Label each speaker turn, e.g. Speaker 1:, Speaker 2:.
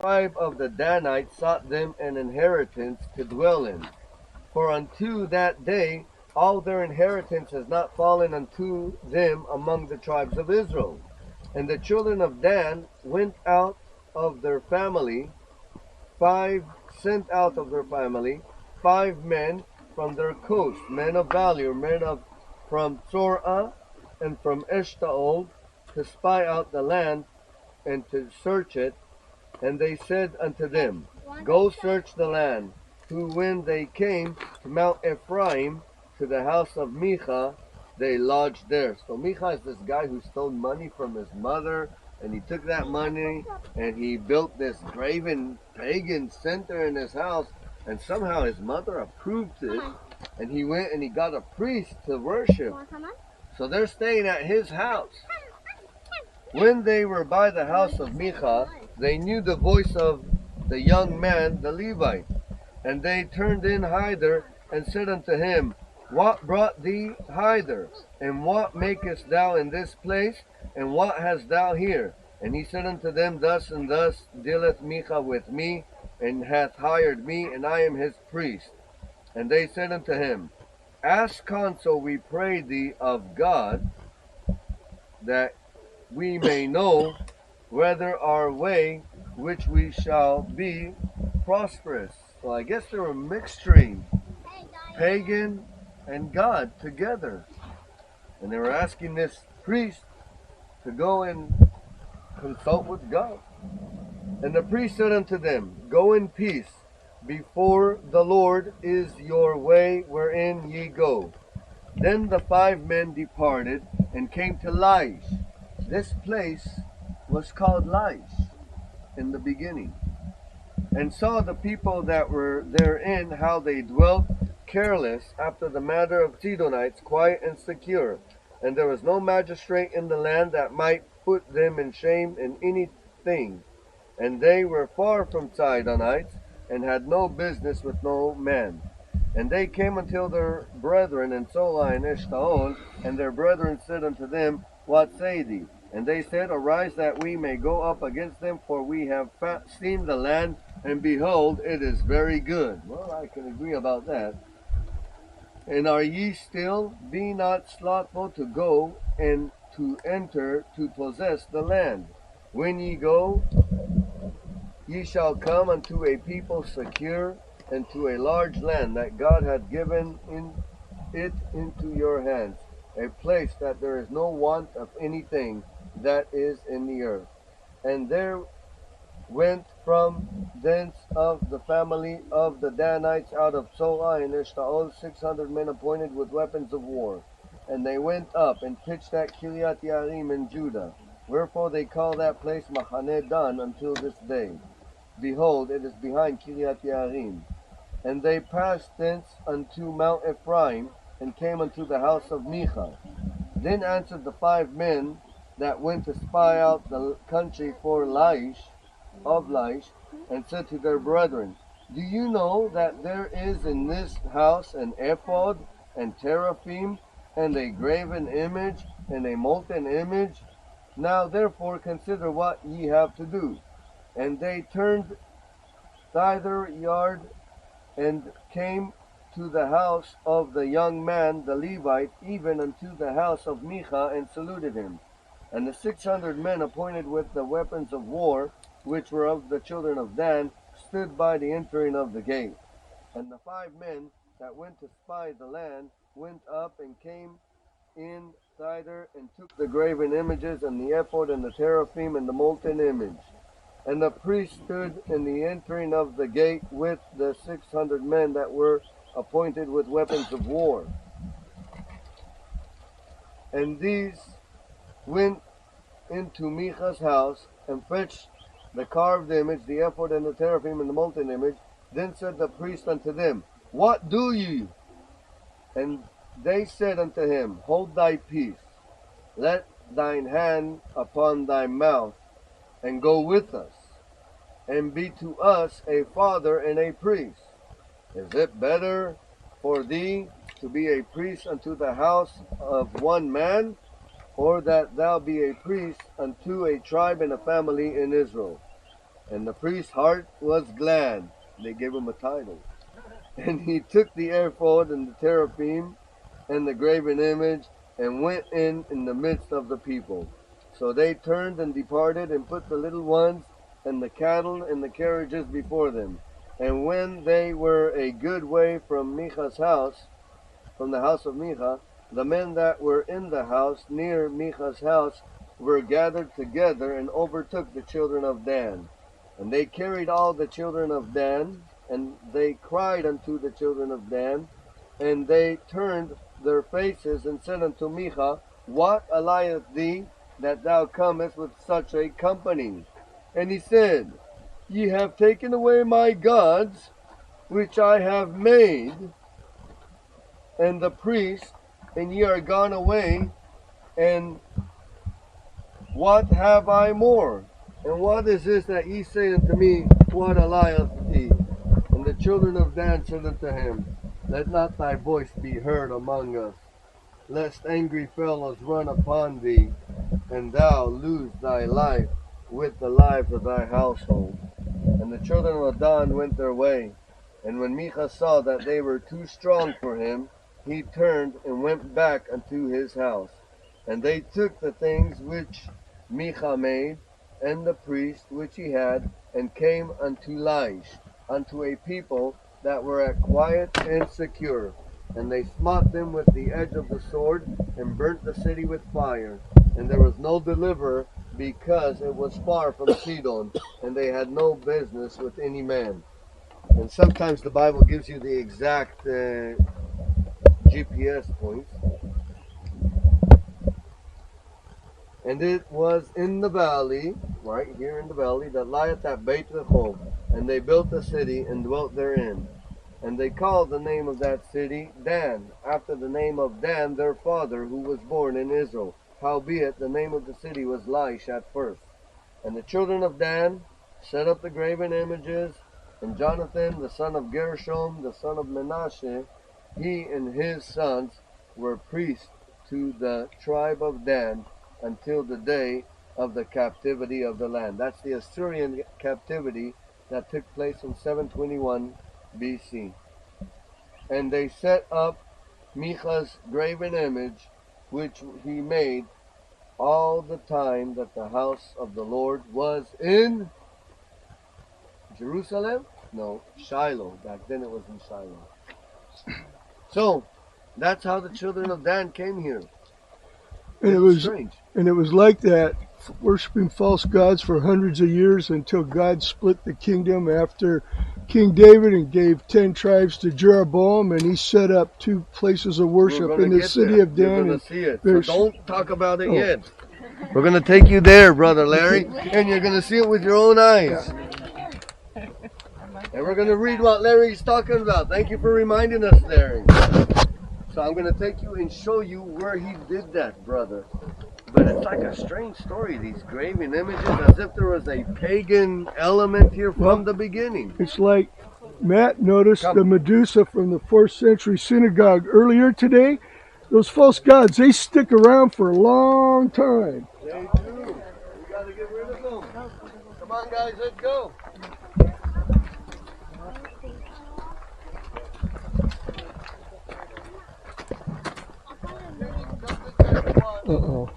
Speaker 1: tribe of the Danites sought them an inheritance to dwell in. For unto that day all their inheritance has not fallen unto them among the tribes of Israel. And the children of Dan went out of their family, five sent out of their family 5 men from their coast, men of value, men of from Zorah and from Eshtaol, to spy out the land and to search it. And they said unto them, Go search the land. Who when they came to Mount Ephraim, to the house of Micha, they lodged there. So Micha is this guy who stole money from his mother, and he took that money and he built this graven pagan center in his house, and somehow his mother approved it, and he went and he got a priest to worship. So they're staying at his house. When they were by the house of Micha, they knew the voice of the young man, the Levite. And they turned in hither, and said unto him, What brought thee hither? And what makest thou in this place? And what hast thou here? And he said unto them, Thus and thus dealeth Micha with me, and hath hired me, and I am his priest. And they said unto him, Ask counsel, we pray thee, of God, that we may know whether our way which we shall be prosperous. So I guess they were mixturing pagan and God together. And they were asking this priest to go and consult with God. And the priest said unto them, Go in peace. Before the Lord is your way wherein ye go. Then the 5 men departed and came to Laish. This place was called Laish in the beginning, and saw the people that were therein, how they dwelt careless after the manner of Sidonites, quiet and secure. And there was no magistrate in the land that might put them in shame in anything. And they were far from Sidonites, and had no business with no man. And they came until their brethren in Sola and Eshtaol, and their brethren said unto them, What say thee? And they said, Arise that we may go up against them, for we have seen the land, and behold, it is very good. Well, I can agree about that. And are ye still? Be not slothful to go and to enter to possess the land. When ye go, ye shall come unto a people secure, and to a large land that God hath given it into your hands, a place that there is no want of anything that is in the earth. And there went from thence of the family of the Danites out of Sola and Eshtaol 600 men appointed with weapons of war. And they went up and pitched at Kiriath Yarim in Judah. Wherefore they call that place Machane Dan until this day. Behold, it is behind Kiriath Yarim. And they passed thence unto Mount Ephraim, and came unto the house of Micha. Then answered the 5 men that went to spy out the country for Laish, and said to their brethren, Do you know that there is in this house an ephod, and teraphim, and a graven image, and a molten image? Now therefore consider what ye have to do. And they turned thither and came to the house of the young man, the Levite, even unto the house of Micha, and saluted him. And the 600 men appointed with the weapons of war, which were of the children of Dan, stood by the entering of the gate. And the 5 men that went to spy the land went up and came in thither, and took the graven images, and the ephod, and the teraphim, and the molten image. And the priest stood in the entering of the gate with the 600 men that were appointed with weapons of war. And these went into Micha's house, and fetched the carved image, the ephod, and the teraphim, and the molten image. Then said the priest unto them, What do ye? And they said unto him, Hold thy peace, let thine hand upon thy mouth, and go with us, and be to us a father and a priest. Is it better for thee to be a priest unto the house of one man, or that thou be a priest unto a tribe and a family in Israel? And the priest's heart was glad. They gave him a title. And he took the ephod and the teraphim and the graven image and went in the midst of the people. So they turned and departed and put the little ones and the cattle and the carriages before them. And when they were a good way from Micha's house, from the house of Micha, the men that were in the house near Micha's house were gathered together and overtook the children of Dan. And they carried all the children of Dan, and they cried unto the children of Dan, and they turned their faces and said unto Micha, What allieth thee that thou comest with such a company? And he said, Ye have taken away my gods, which I have made, and the priest, and ye are gone away, and what have I more? And what is this that ye say unto me, What allieth thee? And the children of Dan said unto him, Let not thy voice be heard among us, lest angry fellows run upon thee, and thou lose thy life with the lives of thy household. And the children of Dan went their way. And when Micha saw that they were too strong for him, he turned and went back unto his house. And they took the things which Micha made, and the priest which he had, and came unto Laish, unto a people that were at quiet and secure. And they smote them with the edge of the sword, and burnt the city with fire. And there was no deliverer, because it was far from Sidon, and they had no business with any man. And sometimes the Bible gives you the exact GPS points. And it was in the valley, right here in the valley, that lieth at Beit Rehob. And they built a city and dwelt therein. And they called the name of that city Dan, after the name of Dan their father, who was born in Israel. Howbeit the name of the city was Laish at first. And the children of Dan set up the graven images, and Jonathan the son of Gershom, the son of Manasseh, he and his sons were priests to the tribe of Dan until the day of the captivity of the land. That's the Assyrian captivity that took place in 721 BC. And they set up Micha's graven image, which he made all the time that the house of the Lord was in Jerusalem? No, Shiloh. Back then it was in Shiloh. So, that's how the children of Dan came here.
Speaker 2: And it was like that, worshiping false gods for hundreds of years until God split the kingdom after King David and gave 10 tribes to Jeroboam, and he set up 2 places of worship in the city of Dan.
Speaker 1: You're going to see it. So don't talk about it yet. We're going to take you there, Brother Larry, and you're going to see it with your own eyes. And we're going to read what Larry's talking about. Thank you for reminding us, Larry. So I'm going to take you and show you where he did that, brother. But it's like a strange story, these graven images, as if there was a pagan element here from the beginning.
Speaker 2: It's like Matt noticed the Medusa from the 4th century synagogue earlier today. Those false gods, they stick around for a long time.
Speaker 1: They do. We got to get rid of them. Come on, guys, let's go.
Speaker 2: Uh-oh.